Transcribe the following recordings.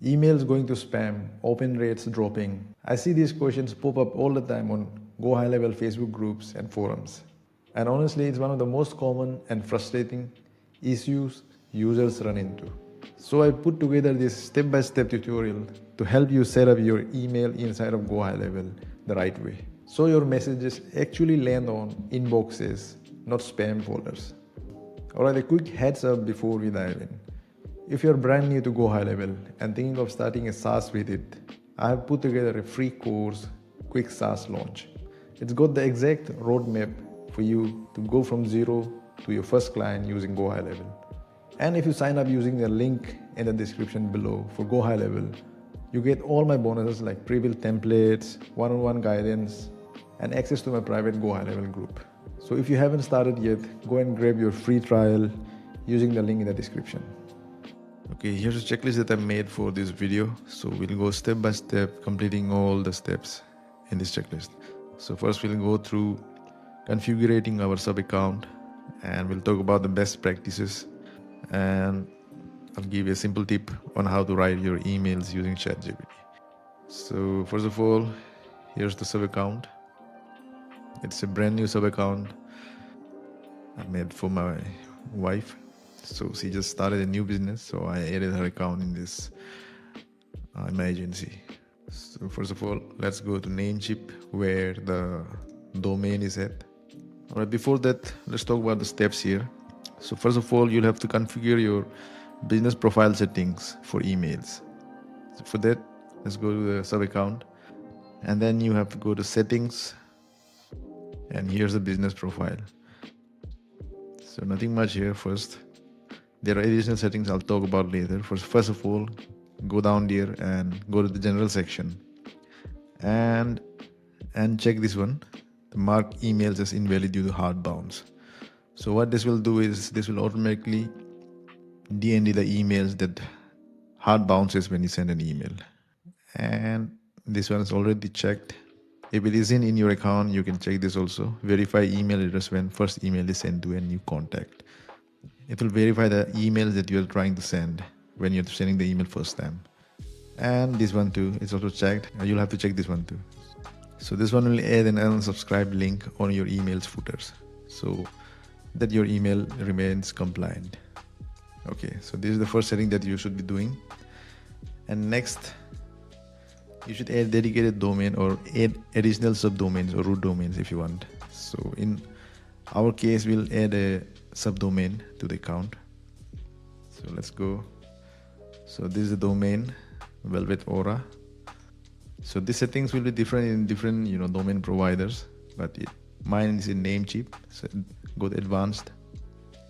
emails going to spam, open rates dropping. I see these questions pop up all the time on GoHighLevel Facebook groups and forums. And honestly, it's one of the most common and frustrating issues users run into. So I put together this step-by-step tutorial to help you set up your email inside of GoHighLevel the right way, so your messages actually land on inboxes, not spam folders. Alright, a quick heads up before we dive in. If you're brand new to GoHighLevel and thinking of starting a SaaS with it, I have put together a free course, Quick SaaS Launch. It's got the exact roadmap for you to go from zero to your first client using GoHighLevel. And if you sign up using the link in the description below for GoHighLevel, you get all my bonuses like pre-built templates, one-on-one guidance, and access to my private GoHighLevel group. So if you haven't started yet, go and grab your free trial using the link in the description. Okay, here's a checklist that I made for this video. So we'll go step by step, completing all the steps in this checklist. So first we'll go through configuring our sub account, and we'll talk about the best practices, and I'll give you a simple tip on how to write your emails using ChatGPT. So first of all, here's the sub account. It's a brand new sub account I made for my wife. So she just started a new business, so I added her account in this in my agency. So first of all, let's go to Namecheap where the domain is at. Alright, before that, let's talk about the steps here. So first of all, you'll have to configure your business profile settings for emails. So for that, let's go to the sub account, and then you have to go to settings, and here's the business profile. So nothing much here. First, there are additional settings I'll talk about later. First of all, go down here and go to the general section, and check this one, the mark emails as invalid due to hard bounce. So what this will do is this will automatically DND the emails that hard bounces when you send an email. And this one is already checked. If it isn't in your account, you can check this also. Verify email address when first email is sent to a new contact. It will verify the emails that you are trying to send when you're sending the email first time. And this one too is also checked. You'll have to check this one too. So this one will add an unsubscribe link on your emails footers, so that your email remains compliant. Okay, so this is the first setting that you should be doing. And next, you should add dedicated domain or add additional subdomains or root domains if you want. So in our case, we'll add a subdomain to the account. So let's go. So this is the domain, Velvet Aura. So these settings will be different in different domain providers, but mine is in Namecheap, so go to advanced.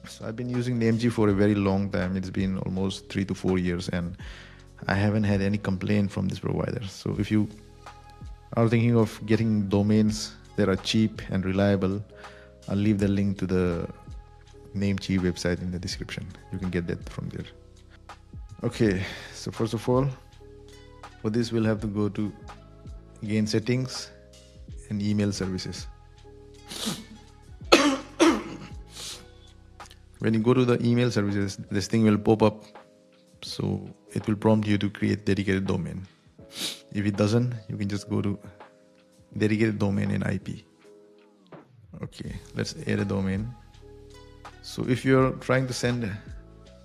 So I've been using Namecheap for a very long time. It's been almost 3 to 4 years, and I haven't had any complaint from this provider. So if you are thinking of getting domains that are cheap and reliable, I'll leave the link to the Namecheap website in the description. You can get that from there. Okay, so first of all, for this we'll have to go to again settings and email services. When you go to the email services, this thing will pop up. So it will prompt you to create dedicated domain. If it doesn't, you can just go to dedicated domain and IP. Okay, let's add a domain. So if you're trying to send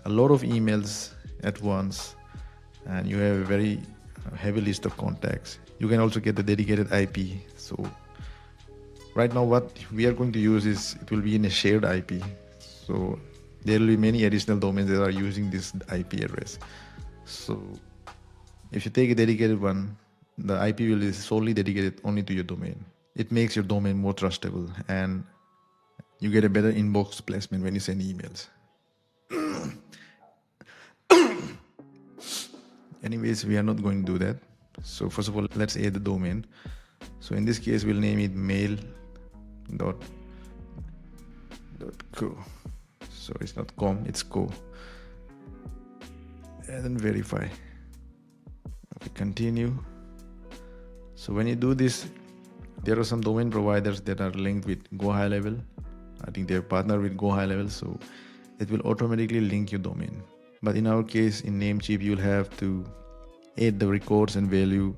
a lot of emails at once and you have a very heavy list of contacts, you can also get the dedicated IP. So right now what we are going to use is, it will be in a shared IP. So there will be many additional domains that are using this IP address. So if you take a dedicated one, the IP will be solely dedicated only to your domain. It makes your domain more trustable, and you get a better inbox placement when you send emails. Anyways, we are not going to do that. So first of all, let's add the domain. So in this case, we'll name it mail.co. So it's not com, it's co. And then verify. Okay, continue. So when you do this, there are some domain providers that are linked with GoHighLevel. I think they're partnered with GoHighLevel, so it will automatically link your domain. But in our case, in Namecheap, you'll have to add the records and value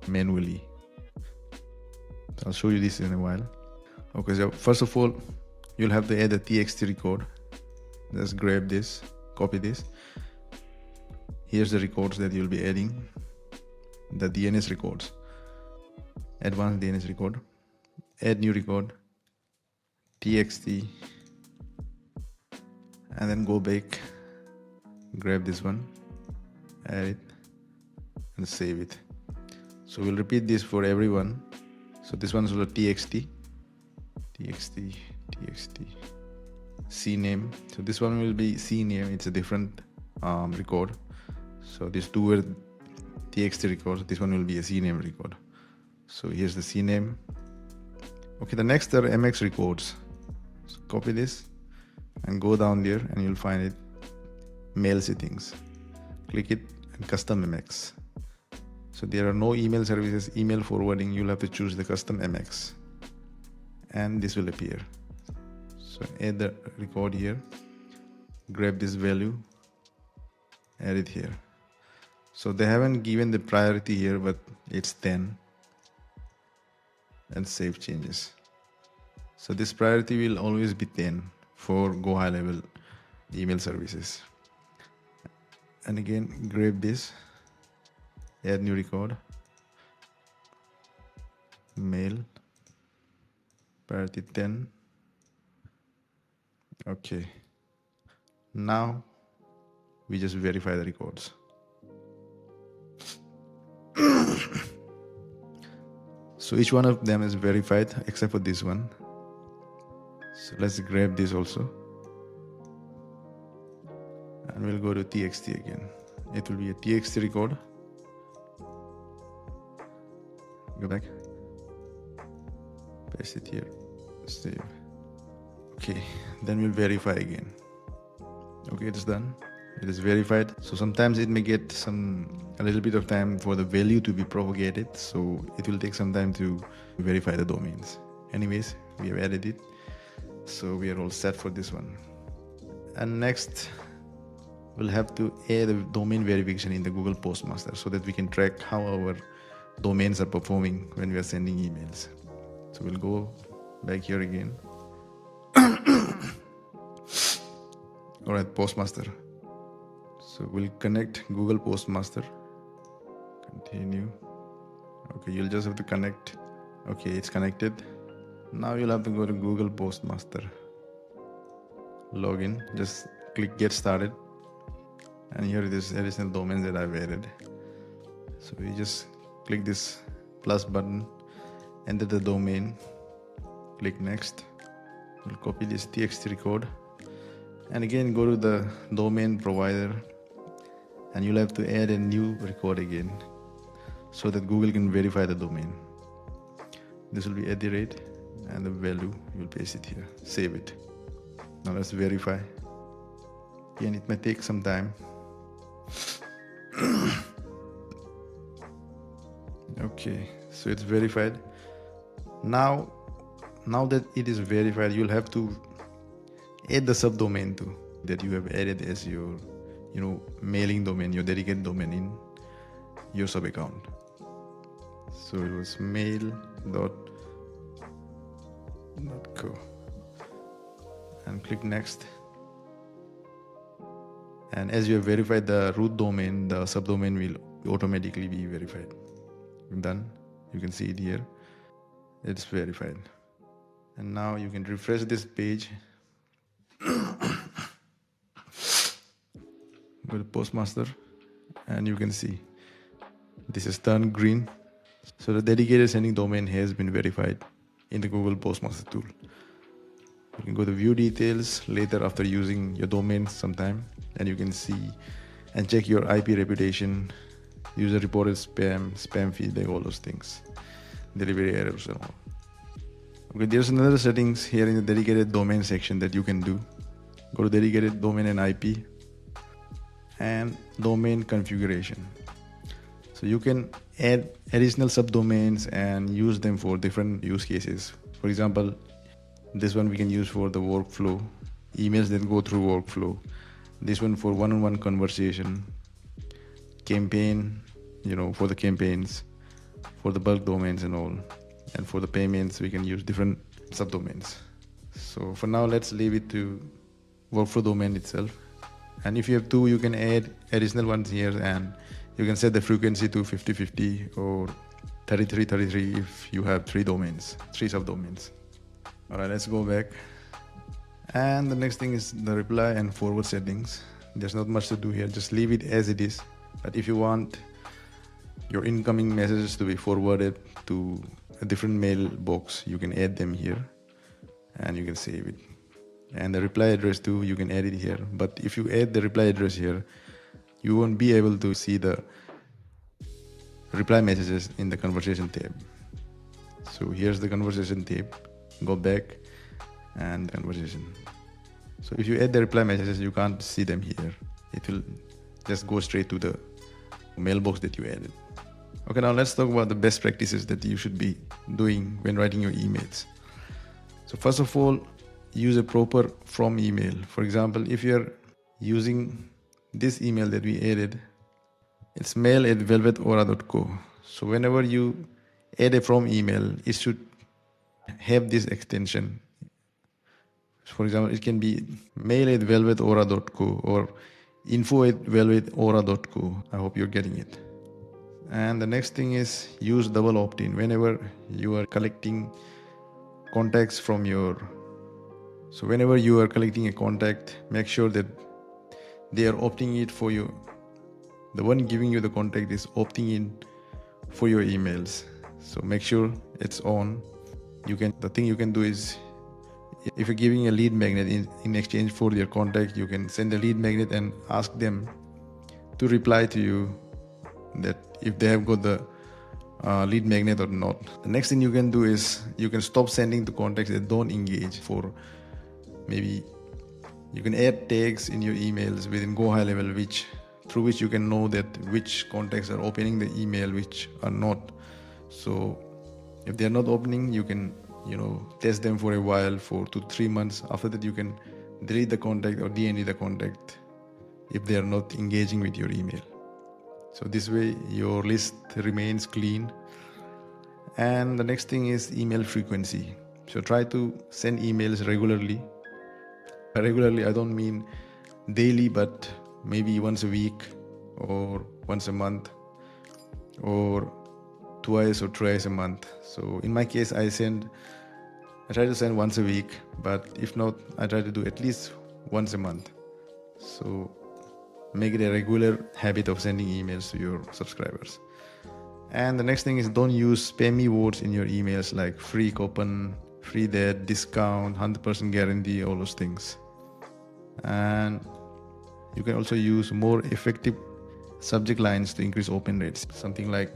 manually. I'll show you this in a while. Okay, so first of all, you'll have to add a txt record. Just grab this, copy this. Here's the records that you'll be adding, the DNS records. Advanced DNS record, add new record, txt, and then go back, grab this one, add it, and save it. So we'll repeat this for everyone. So this one's the txt, cname. So this one will be cname. It's a different record. So these two were txt records. This one will be a cname record. So here's the cname. Okay, the next are mx records. So copy this and go down there and you'll find it, mail settings. Click it and custom mx. So there are no email services, email forwarding. You'll have to choose the custom mx and this will appear. So add the record here, grab this value, add it here. So they haven't given the priority here, but it's 10, and save changes. So this priority will always be 10 for GoHighLevel email services. And again, grab this, add new record, mail, priority 10. Okay, now we just verify the records. So each one of them is verified except for this one. So let's grab this also and we'll go to txt again. It will be a txt record. Go back, paste it here, save. Okay, then we'll verify again. Okay, it's done. It is verified. So sometimes it may get a little bit of time for the value to be propagated. So it will take some time to verify the domains. Anyways, we have added it. So we are all set for this one. And next, we'll have to add a domain verification in the Google Postmaster so that we can track how our domains are performing when we are sending emails. So we'll go back here again. All right, Postmaster. So we'll connect Google Postmaster. Continue. Okay, you'll just have to connect. Okay, it's connected. Now you'll have to go to Google Postmaster. Login. Just click Get Started. And here it is, additional domains that I've added. So you just click this plus button, enter the domain, click Next. We'll copy this txt record. And again, go to the domain provider and you'll have to add a new record again so that Google can verify the domain. This will be @ and the value, you'll paste it here, save it. Now let's verify. Again, it may take some time. Okay, so it's verified. Now that it is verified, you'll have to add the subdomain too that you have added as your mailing domain, your dedicated domain in your sub account. So it was mail.co and click Next. And as you have verified the root domain, the subdomain will automatically be verified. Done. You can see it here. It's verified. And now you can refresh this page. Go to Postmaster and you can see this is turned green. So the dedicated sending domain has been verified in the Google Postmaster tool. You can go to view details later after using your domain sometime, and you can see and check your IP reputation, user reported spam feedback, all those things, delivery errors and all. Okay, there's another settings here in the dedicated domain section that you can do. Go to dedicated domain and IP and domain configuration. So you can add additional subdomains and use them for different use cases. For example, this one we can use for the workflow, emails that go through workflow. This one for one-on-one conversation, campaign, for the campaigns, for the bulk domains and all. And for the payments, we can use different subdomains. So for now, let's leave it to workflow domain itself. And if you have two, you can add additional ones here, and you can set the frequency to 50/50 or 33/33 if you have three subdomains. All right, let's go back. And the next thing is the reply and forward settings. There's not much to do here, just leave it as it is. But if you want your incoming messages to be forwarded to a different mailbox, you can add them here and you can save it. And the reply address too, you can add it here. But if you add the reply address here, you won't be able to see the reply messages in the conversation tab. So here's the conversation tab. Go back and conversation. So if you add the reply messages, you can't see them here. It will just go straight to the mailbox that you added. Okay, now let's talk about the best practices that you should be doing when writing your emails. So first of all, use a proper from email. For example, if you're using this email that we added, it's mail@velvetaura.co. So whenever you add a from email, it should have this extension. For example, it can be mail@velvetaura.co or info@velvetaura.co. I hope you're getting it. And the next thing is use double opt-in whenever you are collecting contacts from so whenever you are collecting a contact, make sure that they are opting it for you. The one giving you the contact is opting in for your emails. So make sure it's on. The thing you can do is, if you're giving a lead magnet in exchange for your contact, you can send a lead magnet and ask them to reply to you that if they have got the lead magnet or not. The next thing you can do is you can stop sending to contacts that don't engage. For maybe you can add tags in your emails within GoHighLevel, through which you can know that which contacts are opening the email, which are not. So if they're not opening, you can test them for a while, for 2 to 3 months. After that, you can delete the contact or DND the contact if they are not engaging with your email. So this way your list remains clean. And the next thing is email frequency. So try to send emails regularly. By regularly, I don't mean daily, but maybe once a week or once a month or twice or thrice a month. So in my case, I try to send once a week, but if not, I try to do at least once a month. So make it a regular habit of sending emails to your subscribers. And the next thing is, don't use spammy words in your emails like free coupon, free that, discount, 100% guarantee, all those things. And you can also use more effective subject lines to increase open rates. Something like,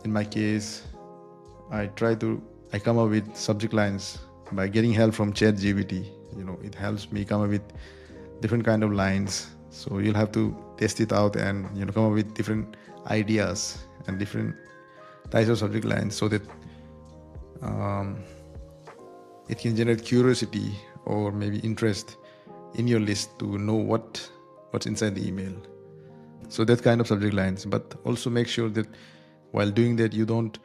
in my case, I come up with subject lines by getting help from ChatGPT. It helps me come up with different kind of lines. So you'll have to test it out and come up with different ideas and different types of subject lines, so that it can generate curiosity or maybe interest in your list to know what's inside the email. So that kind of subject lines. But also make sure that while doing that, you don't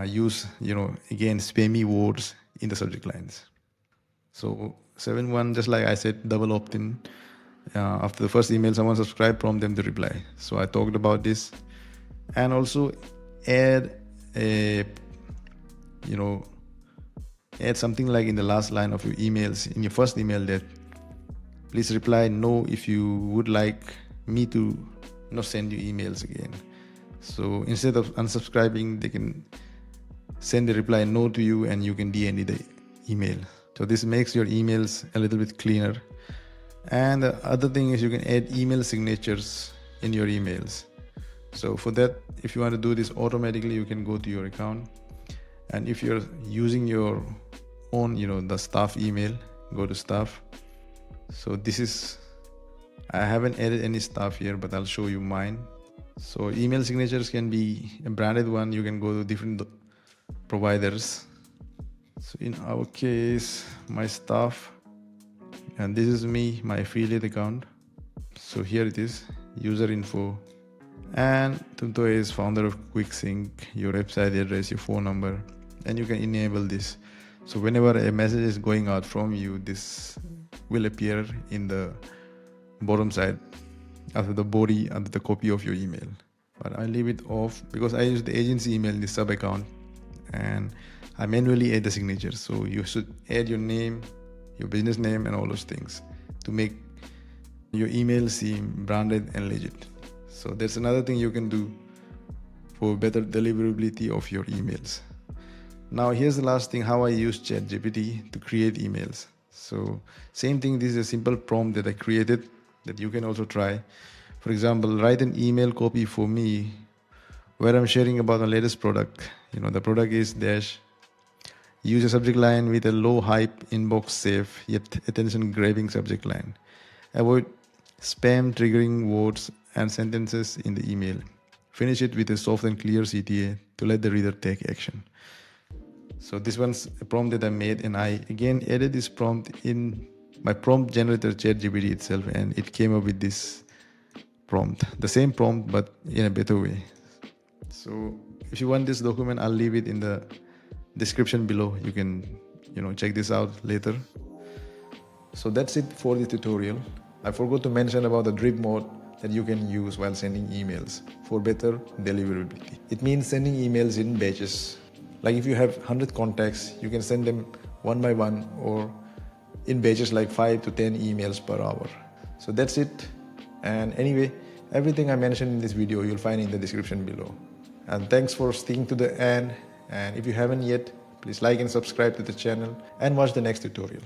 use again spammy words in the subject lines. So 7.1, just like I said, double opt-in. After the first email someone subscribed, prompt them to reply. So I talked about this. And also add something like in the last line of your emails, in your first email, that please reply no if you would like me to not send you emails again. So instead of unsubscribing, they can send a reply no to you and you can DND the email. So this makes your emails a little bit cleaner. And the other thing is, you can add email signatures in your emails. So for that, if you want to do this automatically, you can go to your account. And if you're using your own, the staff email, go to staff. So I haven't added any staff here, but I'll show you mine. So email signatures can be a branded one. You can go to different providers. So in our case, my staff, and this is me, my affiliate account. So here it is, user info, And Tunto is founder of QuickSync, your website address, your phone number, and you can enable this. So whenever a message is going out from you, this will appear in the bottom side after the body under the copy of your email. But I leave it off because I use the agency email in the sub account and I manually add the signature. So you should add your name, your business name, and all those things to make your email seem branded and legit. So that's another thing you can do for better deliverability of your emails. Now here's the last thing, how I use ChatGPT to create emails. So same thing, this is a simple prompt that I created that you can also try. For example, write an email copy for me where I'm sharing about the latest product. The product is dash. Use a subject line with a low hype, inbox safe, yet attention grabbing subject line. Avoid spam triggering words and sentences in the email. Finish it with a soft and clear CTA to let the reader take action. So this one's a prompt that I made, and I again added this prompt in my prompt generator ChatGPT itself, and it came up with this prompt, the same prompt but in a better way. So if you want this document, I'll leave it in the description below. You can check this out later. So that's it for the tutorial. I forgot to mention about the drip mode that you can use while sending emails for better deliverability. It means sending emails in batches. Like if you have 100 contacts, you can send them one by one or in batches like 5 to 10 emails per hour. So that's it. And anyway, everything I mentioned in this video you'll find in the description below. And thanks for sticking to the end. And if you haven't yet, please like and subscribe to the channel and watch the next tutorial.